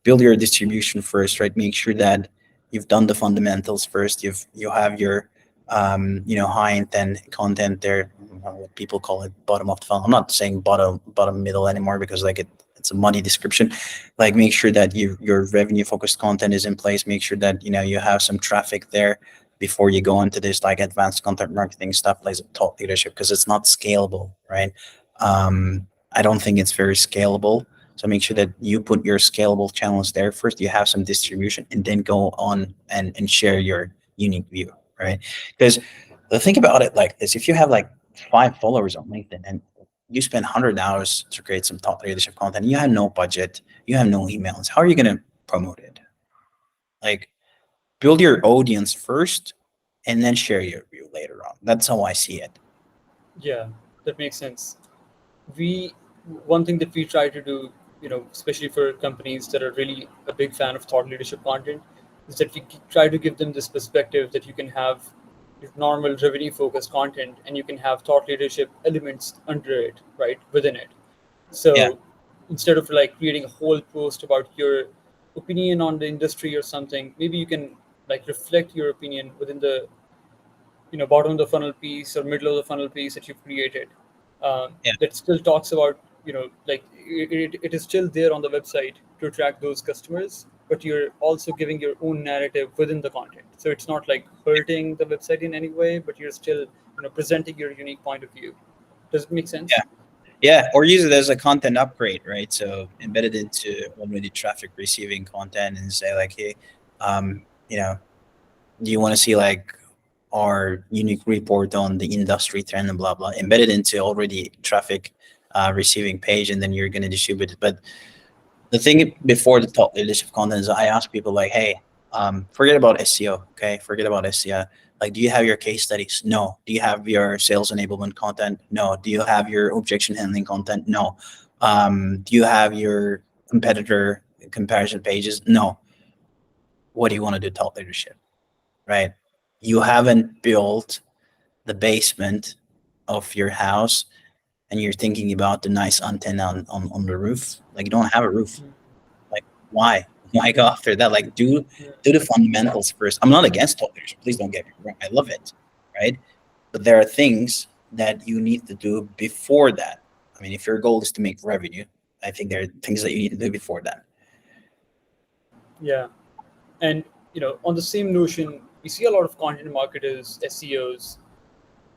Build your distribution first, right? Make sure that you've done the fundamentals first. You have your high intent content there. What people call it bottom of the funnel. I'm not saying bottom middle anymore because like it's a muddy description. Like make sure that your revenue focused content is in place. Make sure that you have some traffic there before you go into this like advanced content marketing stuff like thought leadership, because it's not scalable, right? I don't think it's very scalable. So make sure that you put your scalable channels there first. You have some distribution, and then go on and share your unique view, right? Because think about it like this: if you have like 5 followers on LinkedIn and you spend $100 to create some thought leadership content, you have no budget, you have no emails, how are you going to promote it? Like, build your audience first and then share your view later on. That's how I see it. Yeah, that makes sense. We One thing that we try to do, especially for companies that are really a big fan of thought leadership content, is that we try to give them this perspective that you can have your normal revenue focused content and you can have thought leadership elements under it, right, within it. Yeah, So instead of like creating a whole post about your opinion on the industry or something, maybe you can like reflect your opinion within the bottom of the funnel piece or middle of the funnel piece that you've created, yeah, that still talks about, like it is still there on the website to attract those customers, but you're also giving your own narrative within the content, so it's not like hurting the website in any way, but you're still presenting your unique point of view. Does it make yeah. sense? Yeah, or use it as a content upgrade, right? So embed it into already traffic receiving content and say like, hey, um, you know, do you want to see like our unique report on the industry trend and blah blah? Embed it into already traffic receiving page, and then you're going to distribute it. But the thing before the top leadership content is I ask people like, hey, forget about SEO, okay? Forget about SEO. Like, do you have your case studies? No. Do you have your sales enablement content? No. Do you have your objection handling content? No. Do you have your competitor comparison pages? No. What do you want to do? Top leadership, right? You haven't built the basement of your house and you're thinking about the nice antenna on the roof. Like, you don't have a roof. Like, why go after that? Like, do the fundamentals first. I'm not against thought leadership, please don't get me wrong, I love it, right? But there are things that you need to do before that. I mean, if your goal is to make revenue, I think there are things that you need to do before that. Yeah. And on the same notion, we see a lot of content marketers, SEOs,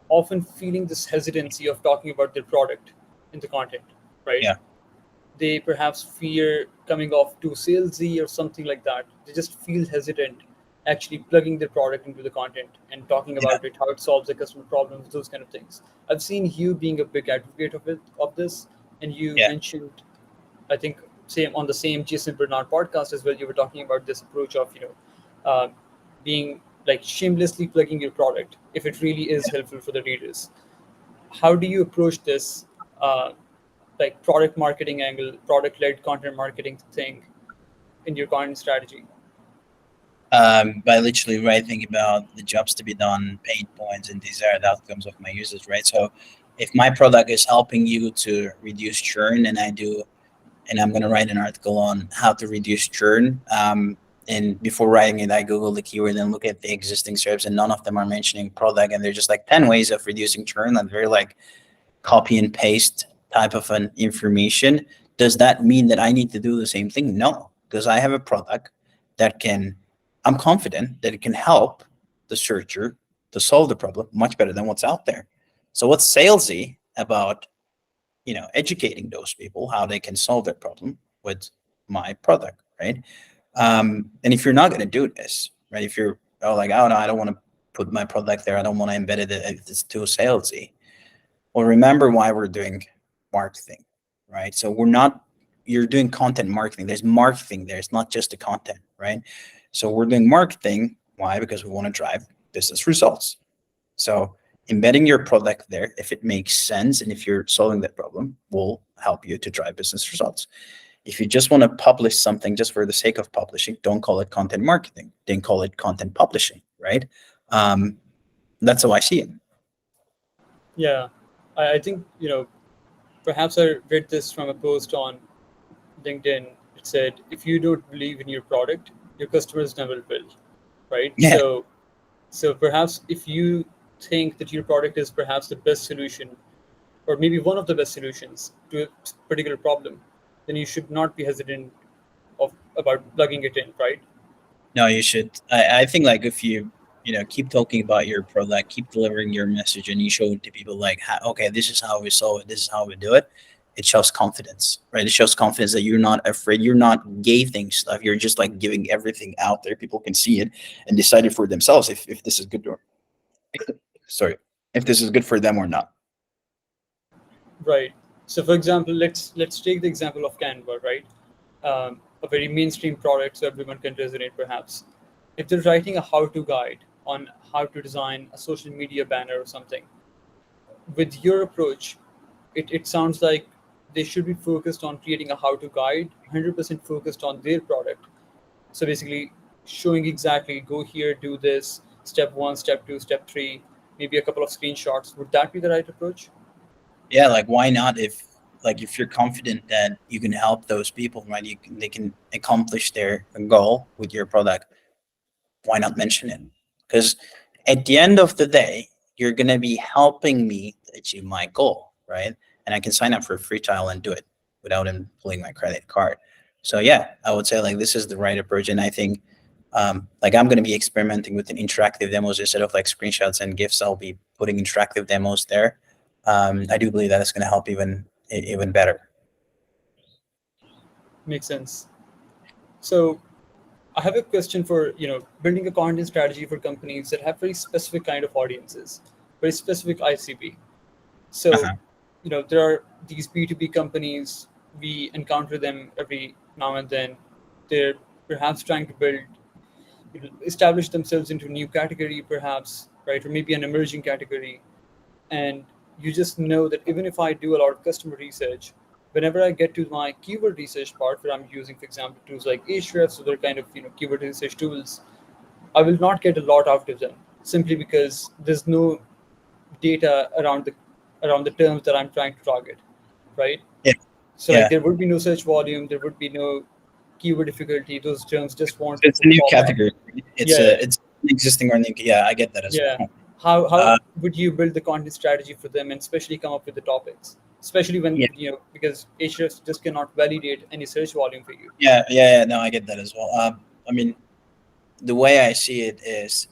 often feeling this hesitancy of talking about their product in the content, right? Yeah, They perhaps fear coming off too salesy or something like that. They just feel hesitant actually plugging their product into the content and talking yeah, about it, how it solves the customer problems, those kind of things. I've seen you being a big advocate of this, and you yeah, mentioned, I think, same on the same Jason Bernard podcast as well. You were talking about this approach of being like shamelessly plugging your product if it really is yeah. helpful for the readers. How do you approach this? Uh, like product marketing angle, product-led content marketing thing in your content strategy? By literally writing about the jobs to be done, pain points, and desired outcomes of my users, right? So if my product is helping you to reduce churn, and I'm going to write an article on how to reduce churn. And before writing it, I Google the keyword and look at the existing SERPs, and none of them are mentioning product. And they're just like 10 ways of reducing churn, and very like copy and paste type of an information. Does that mean that I need to do the same thing? No, because I have a product that I'm confident that it can help the searcher to solve the problem much better than what's out there. So what's salesy about educating those people how they can solve their problem with my product, right? And if you're not going to do this, right? If you're like, oh no, I don't want to put my product there, I don't want to embed it, it's too salesy. Well, remember why we're doing marketing, right? So you're doing content marketing. There's marketing there. It's not just the content, right? So we're doing marketing. Why? Because we want to drive business results. So embedding your product there, if it makes sense and if you're solving that problem, will help you to drive business results. If you just want to publish something just for the sake of publishing, don't call it content marketing. Then call it content publishing, right? That's how I see it. Yeah, I think perhaps I read this from a post on LinkedIn. It said, if you don't believe in your product, your customers never will, right? Yeah. So perhaps if you think that your product is perhaps the best solution, or maybe one of the best solutions to a particular problem, then you should not be hesitant about plugging it in, right? No, you should. I think like if you keep talking about your product, keep delivering your message, and you show it to people like, okay, this is how we solve it, this is how we do it. It shows confidence, right? It shows confidence that you're not afraid, you're not gating stuff, you're just like giving everything out there. People can see it and decide it for themselves if this is good or sorry, if this is good for them or not. Right. So, for example, let's take the example of Canva, right? A very mainstream product, so everyone can resonate. Perhaps, if they're writing a how-to guide on how to design a social media banner or something, with your approach, it sounds like they should be focused on creating a how-to guide, 100% focused on their product. So basically, showing exactly go here, do this, step one, step two, step three, maybe a couple of screenshots. Would that be the right approach? Yeah, like why not? If you're confident that you can help those people, right? They can accomplish their goal with your product. Why not mention it? Because at the end of the day, you're gonna be helping me achieve my goal, right? And I can sign up for a free trial and do it without him pulling my credit card. So yeah, I would say like this is the right approach, and I think like I'm gonna be experimenting with an interactive demos instead of like screenshots and GIFs. I'll be putting interactive demos there. I do believe that it's gonna help even better. Makes sense. So I have a question for building a content strategy for companies that have very specific kind of audiences, very specific ICP. So Uh-huh. there are these B2B companies, we encounter them every now and then. They're perhaps trying to establish themselves into a new category, perhaps, right, or maybe an emerging category. And you just know that even if I do a lot of customer research, whenever I get to my keyword research part, where I'm using, for example, tools like Ahrefs, other kind of keyword research tools, I will not get a lot out of them, simply because there's no data around the terms that I'm trying to target, right? Yeah. So like Yeah. there would be no search volume, there would be no keyword difficulty. Those terms just won't It's a new pop up. category. Yeah, It's an existing or new. Yeah, I get that as yeah. well. How Uh, would you build the content strategy for them, and especially come up with the topics, especially when yeah, because Ahrefs just cannot validate any search volume for you. yeah. No, I get that as well. I mean, the way I see it is,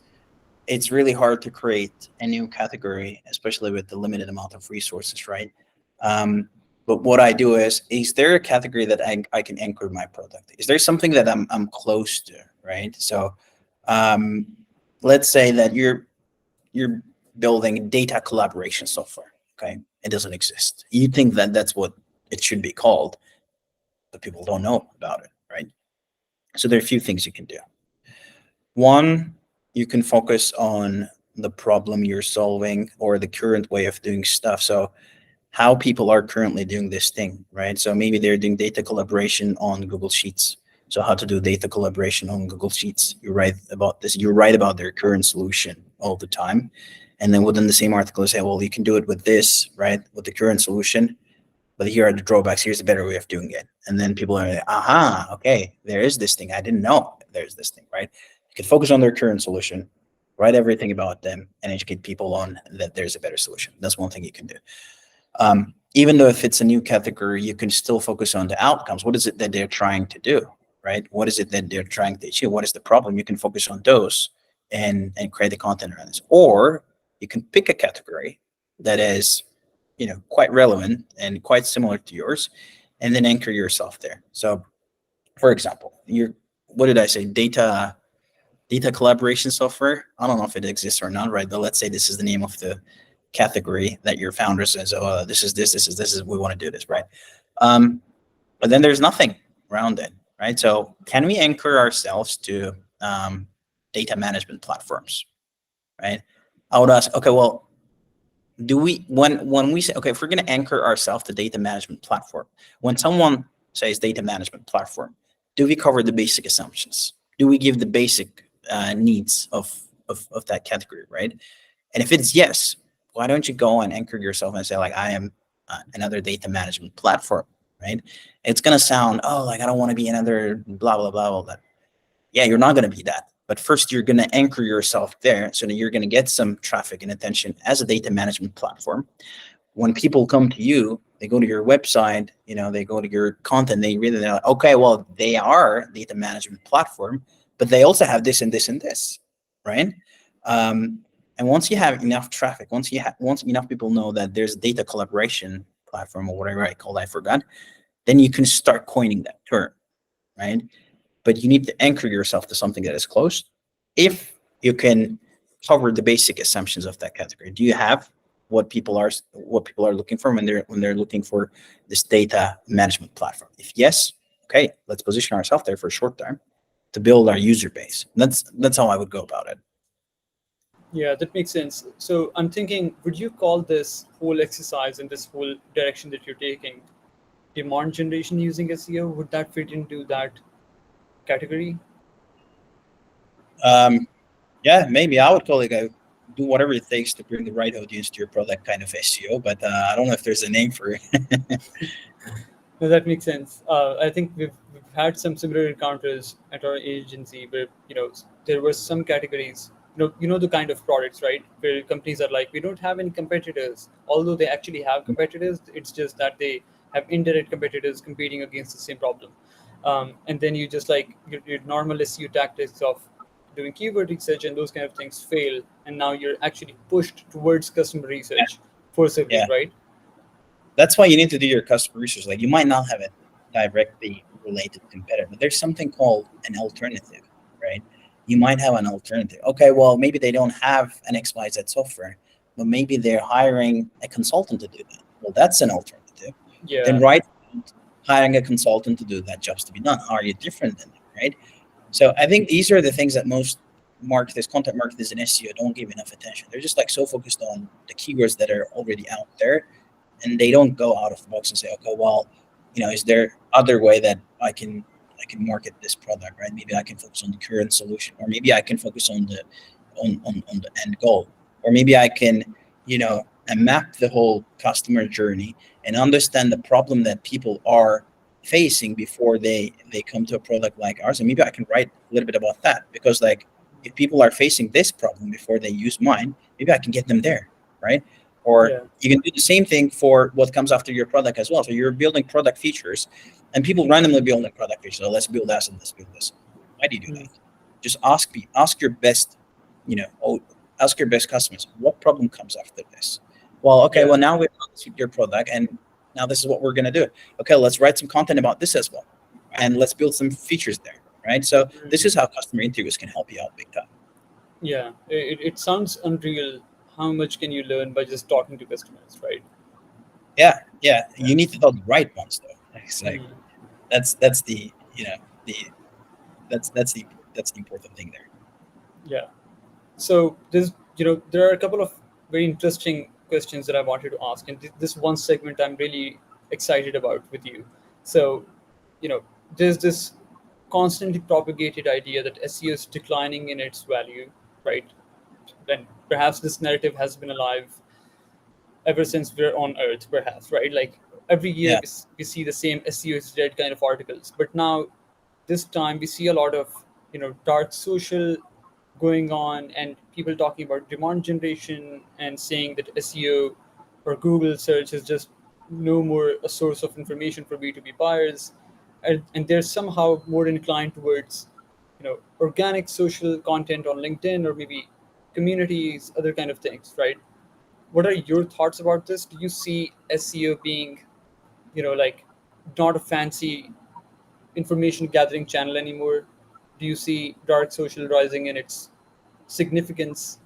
it's really hard to create a new category, especially with the limited amount of resources, right? Um, but what I do is there a category that I can anchor my product? Is there something that I'm close to, right? So um, let's say that you're building data collaboration software. Okay, it doesn't exist. You think that that's what it should be called, but people don't know about it, right? So there are a few things you can do. One, you can focus on the problem you're solving or the current way of doing stuff. So how people are currently doing this thing, right? So maybe they're doing data collaboration on Google Sheets. So how to do data collaboration on Google Sheets. You're right about this. You're right about their current solution all the time. And then within the same article, they say, well, you can do it with this, right? With the current solution. But here are the drawbacks. Here's a better way of doing it. And then people are like, aha, okay, there is this thing. I didn't know there's this thing, right? You can focus on their current solution, write everything about them, and educate people on that there's a better solution. That's one thing you can do. Even though if it's a new category, you can still focus on the outcomes. What is it that they're trying to do, right? What is it that they're trying to achieve? What is the problem? You can focus on those and create the content around this. Or you can pick a category that is, quite relevant and quite similar to yours, and then anchor yourself there. So, for example, what did I say? Data collaboration software. I don't know if it exists or not, right? But let's say this is the name of the category that your founder says, oh, this is we want to do this, right? But then there's nothing around it, right? So can we anchor ourselves to data management platforms, right? I would ask, okay, well, do we, when we say, okay, if we're going to anchor ourselves to data management platform, when someone says data management platform, do we cover the basic assumptions? Do we give the basic needs of that category, right? And if it's yes, why don't you go and anchor yourself and say, like, I am another data management platform, right? It's going to sound, oh, like, I don't want to be another blah, blah, blah, blah, blah. Yeah, you're not going to be that. But first, you're going to anchor yourself there so that you're going to get some traffic and attention as a data management platform. When people come to you, they go to your website, they go to your content, they're like, okay, well, they are data management platform, but they also have this and this and this, right? And once you have enough traffic, once enough people know that there's a data collaboration platform or whatever I forgot, then you can start coining that term, right? But you need to anchor yourself to something that is close. If you can cover the basic assumptions of that category, do you have what people are looking for when they're looking for this data management platform? If yes, okay, let's position ourselves there for a short time to build our user base. That's how I would go about it. Yeah, that makes sense. So I'm thinking, would you call this whole exercise and this whole direction that you're taking demand generation using SEO? Would that fit into that category? Yeah, maybe I would call it a do whatever it takes to bring the right audience to your product kind of SEO, but I don't know if there's a name for it. No, that makes sense. I think we've had some similar encounters at our agency where there were some categories. The kind of products, right? Where companies are like, we don't have any competitors, although they actually have competitors. It's just that they have indirect competitors competing against the same problem. And then you just like your normal SEO tactics of doing keyword research and those kind of things fail, and now you're actually pushed towards customer research forcibly, Yeah, right? that's why you need to do your customer research. Like, you might not have a directly related competitor, but there's something called an alternative, right? You might have an alternative. Okay, well, maybe they don't have an XYZ software, but maybe they're hiring a consultant to do that. Well, that's an alternative. Then Yeah. right, hiring a consultant to do that jobs to be done. Are you different than them, right? So I think these are the things that most marketers, content marketers, and SEO don't give enough attention. They're just like so focused on the keywords that are already out there, and they don't go out of the box and say, okay, well, is there other way that I can market this product, right? Maybe I can focus on the current solution, or maybe I can focus on the end goal, or maybe I can, map the whole customer journey and understand the problem that people are facing before they come to a product like ours. And maybe I can write a little bit about that, because, like, if people are facing this problem before they use mine, maybe I can get them there, right? Or Yeah. you can do the same thing for what comes after your product as well. So you're building product features, and people randomly building product features. So let's build this and let's build this. Why do you do Mm. that? Just ask your best, ask your best customers, what problem comes after this? Well, okay, Yeah. well, now we've got your product, and now this is what we're gonna do. Okay, let's write some content about this as well, and let's build some features there, right? So this is how customer interviews can help you out big time. Yeah. It sounds unreal. How much can you learn by just talking to customers, right? Yeah, Yeah. you need to tell the right ones though. It's like Mm. that's the the that's the important thing there. Yeah. So there are a couple of very interesting questions that I wanted to ask, and this one segment I'm really excited about with you. So, there's this constantly propagated idea that SEO is declining in its value, right? And perhaps this narrative has been alive ever since we're on Earth, perhaps, right? Like every year Yeah. we see the same SEO is dead kind of articles, but now this time we see a lot of dark social going on, and people talking about demand generation and saying that SEO or Google search is just no more a source of information for B2B buyers, and they're somehow more inclined towards organic social content on LinkedIn or maybe communities, other kind of things, right? What are your thoughts about this? Do you see SEO being, like not a fancy information gathering channel anymore? Do you see dark social rising in its significance?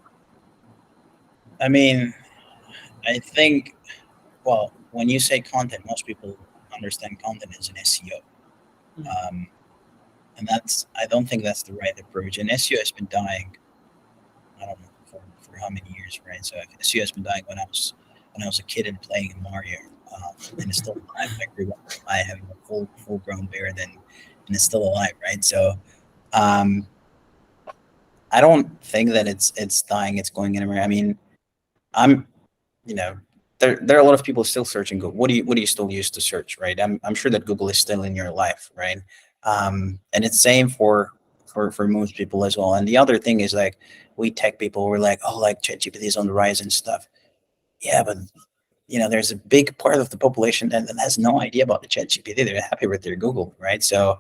I mean, I think, well, when you say content, most people understand content as an SEO. Um, and I don't think that's the right approach. And SEO has been dying, I don't know, for how many years, right? So SEO has been dying when I was a kid and playing Mario, and it's still alive. I grew up I having a full grown beard, and it's still alive, right? So um, I don't think that it's dying. It's going anywhere. I mean, I'm you know there are a lot of people still searching Google. What do you still use to search, right? I'm sure that Google is still in your life, right? And it's same for most people as well. And the other thing is, like, we tech people, we're like, oh, like ChatGPT is on the rise and stuff. Yeah, but there's a big part of the population that has no idea about the ChatGPT. They're happy with their Google, right? So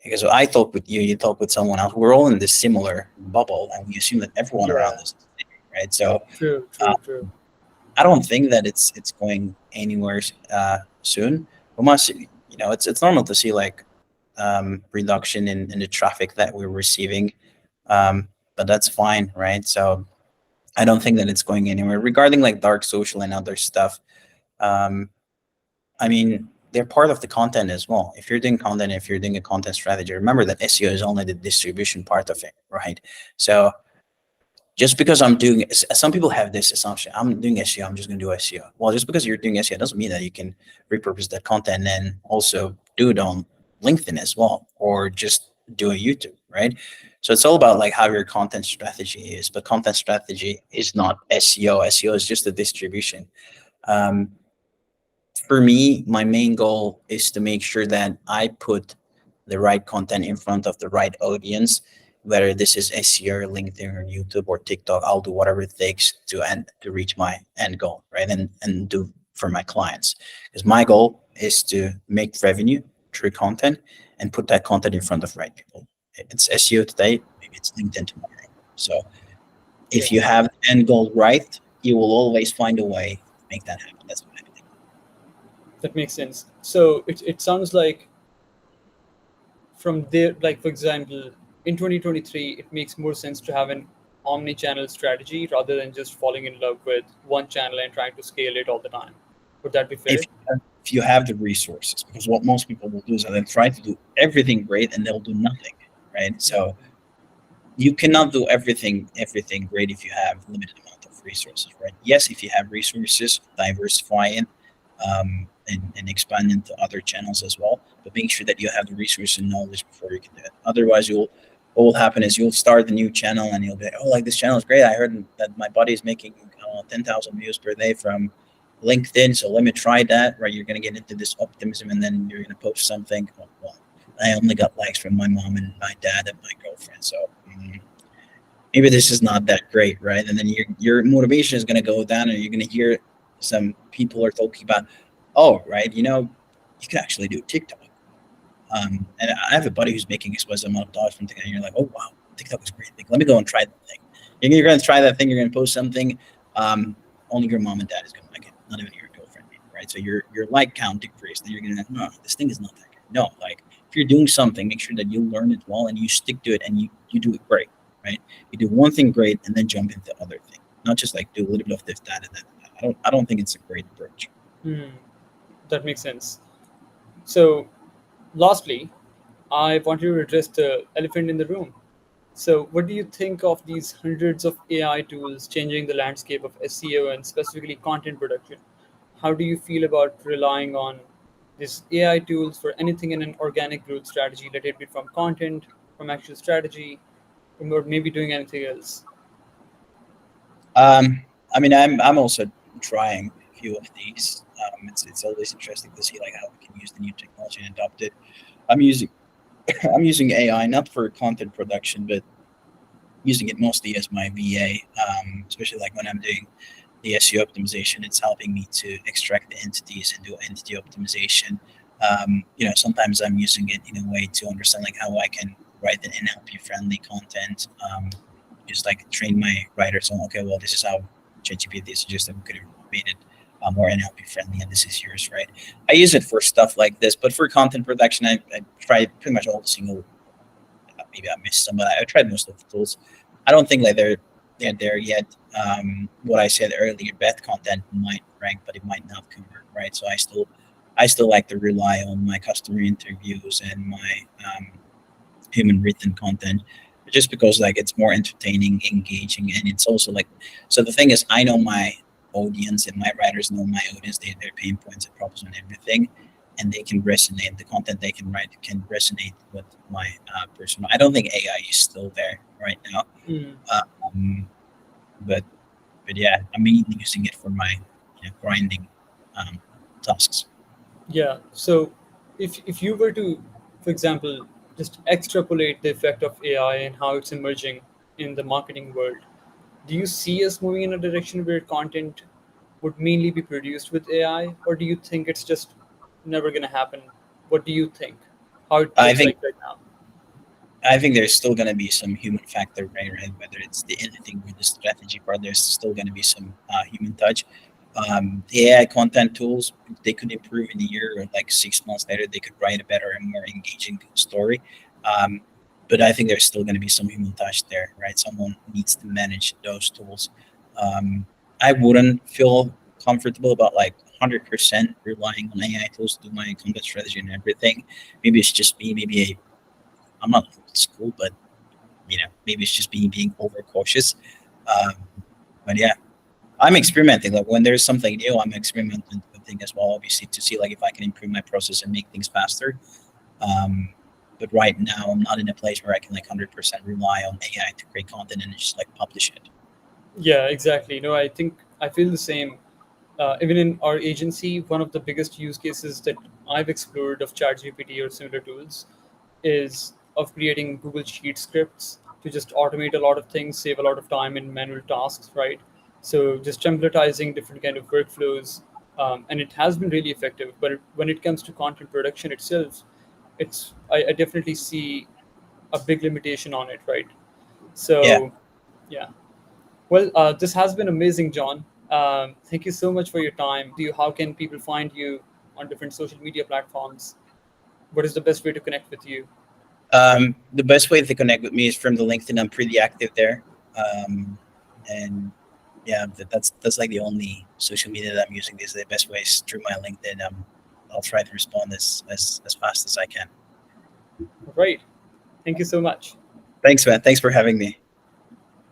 because I talk with you, you talk with someone else, we're all in this similar bubble, and we assume that everyone around Yeah, us is the same, right? So true, uh, true, true. I don't think that it's going anywhere soon. We must, it's normal to see, like, reduction in the traffic that we're receiving, but that's fine, right? So I don't think that it's going anywhere. Regarding, like, dark social and other stuff, um, I mean, they're part of the content as well. If you're doing content, if you're doing a content strategy, remember that SEO is only the distribution part of it, right? So just because I'm doing, some people have this assumption, I'm doing SEO, I'm just going to do SEO. Well, just because you're doing SEO doesn't mean that you can repurpose that content and also do it on LinkedIn as well, or just do a YouTube, right? So it's all about, like, how your content strategy is. But content strategy is not SEO. SEO is just a distribution. Um, for me, my main goal is to make sure that I put the right content in front of the right audience, whether this is SEO or LinkedIn or YouTube or TikTok. I'll do whatever it takes to reach my end goal, right? And do for my clients. Because my goal is to make revenue through content and put that content in front of right people. It's SEO today, maybe it's LinkedIn tomorrow. So if Yeah, you have the end goal right, you will always find a way to make that happen. That's what I think. that makes sense. So it sounds like from there, like for example, in 2023, it makes more sense to have an omni-channel strategy rather than just falling in love with one channel and trying to scale it all the time. Would that be fair? If you have the resources, because what most people will do is they'll try to do everything great and they'll do nothing, right? So you cannot do everything great if you have limited amount of resources, right? Yes, if you have resources, diversify it, and expand into other channels as well, but make sure that you have the resources and knowledge before you can do it. Otherwise, what will happen is you'll start a new channel and you'll be like, oh, like, this channel is great. I heard that my buddy is making 10,000 views per day from LinkedIn, so let me try that. Right? You're going to get into this optimism, and then you're going to post something. Oh, well, I only got likes from my mom and my dad and my girlfriend, so maybe this is not that great, right? And then your motivation is going to go down, and you're going to hear some people are talking about, oh, right, you can actually do TikTok. And I have a buddy who's making explosive amount of dollars from TikTok, and you're like, oh, wow, TikTok is great. Like, let me go and try that thing. You're going to try that thing. You're going to post something. Only your mom and dad is going to like it, not even your girlfriend, right? So your like count decreased. Then you're going to, no, this thing is not that good. No, like, if you're doing something, make sure that you learn it well and you stick to it and you do it great, right? You do one thing great and then jump into other thing, not just like do a little bit of this, that, and that. I don't think it's a great approach. Hmm, that makes sense. So, lastly, I want you to address the elephant in the room. So, what do you think of these hundreds of AI tools changing the landscape of SEO and specifically content production? How do you feel about relying on these AI tools for anything in an organic growth strategy, let it be from content, from actual strategy, or maybe doing anything else? I mean, I'm also trying a few of these. It's always interesting to see like how we can use the new technology and adopt it. I'm using I'm using AI not for content production, but using it mostly as my VA, especially like when I'm doing the SEO optimization. It's helping me to extract the entities and do entity optimization. Sometimes I'm using it in a way to understand like how I can write an NLP friendly content. Just like train my writers on, okay, well, this is how ChatGPT suggested we could have made it more NLP friendly, and this is yours, right? I use it for stuff like this, but for content production, I try pretty much all the single. Maybe I missed some, but I tried most of the tools. I don't think like they're there yet. What I said earlier, bad content might rank, but it might not convert, right? So I still like to rely on my customer interviews and my human written content, just because like it's more entertaining, engaging, and it's also like, so the thing is, I know my audience and my writers know my audience, their pain points and problems and everything, and they can resonate. The content they can write can resonate with my person. I don't think AI is still there right now, Hmm. um, but yeah, I'm mainly using it for my grinding um, tasks. Yeah. So, if you were to, for example, just extrapolate the effect of AI and how it's emerging in the marketing world, do you see us moving in a direction where content would mainly be produced with AI, or do you think it's just never going to happen? What do you think? How it I looks think like right now? I think there's still going to be some human factor, right? Whether it's the anything with the strategy part, there's still going to be some human touch. The AI content tools, they could improve in a year or like 6 months later, they could write a better and more engaging story. Um, but I think there's still going to be some human touch there, right? Someone needs to manage those tools. Um, I wouldn't feel comfortable about like 100% relying on AI tools to do my content strategy and everything. Maybe it's just me. I'm not old school, but maybe it's just being overcautious. Um, but yeah, I'm experimenting. Like when there's something new, I'm experimenting with things as well, obviously, to see like if I can improve my process and make things faster. Um, but right now, I'm not in a place where I can like 100% rely on AI to create content and just like publish it. Yeah, exactly. No, I think I feel the same. Even in our agency, one of the biggest use cases that I've explored of ChatGPT or similar tools is of creating Google Sheet scripts to just automate a lot of things, save a lot of time in manual tasks, right? So just templatizing different kind of workflows, and it has been really effective. But when it comes to content production itself, I definitely see a big limitation on it, right? Yeah. So, yeah. Well, this has been amazing, John. Thank you so much for your time. How can people find you on different social media platforms? What is the best way to connect with you? The best way to connect with me is from the LinkedIn. I'm pretty active there. And yeah, that's like the only social media that I'm using. These are the best ways through my LinkedIn. I'll try to respond as fast as I can. Right. Thank you so much. Thanks, man. Thanks for having me.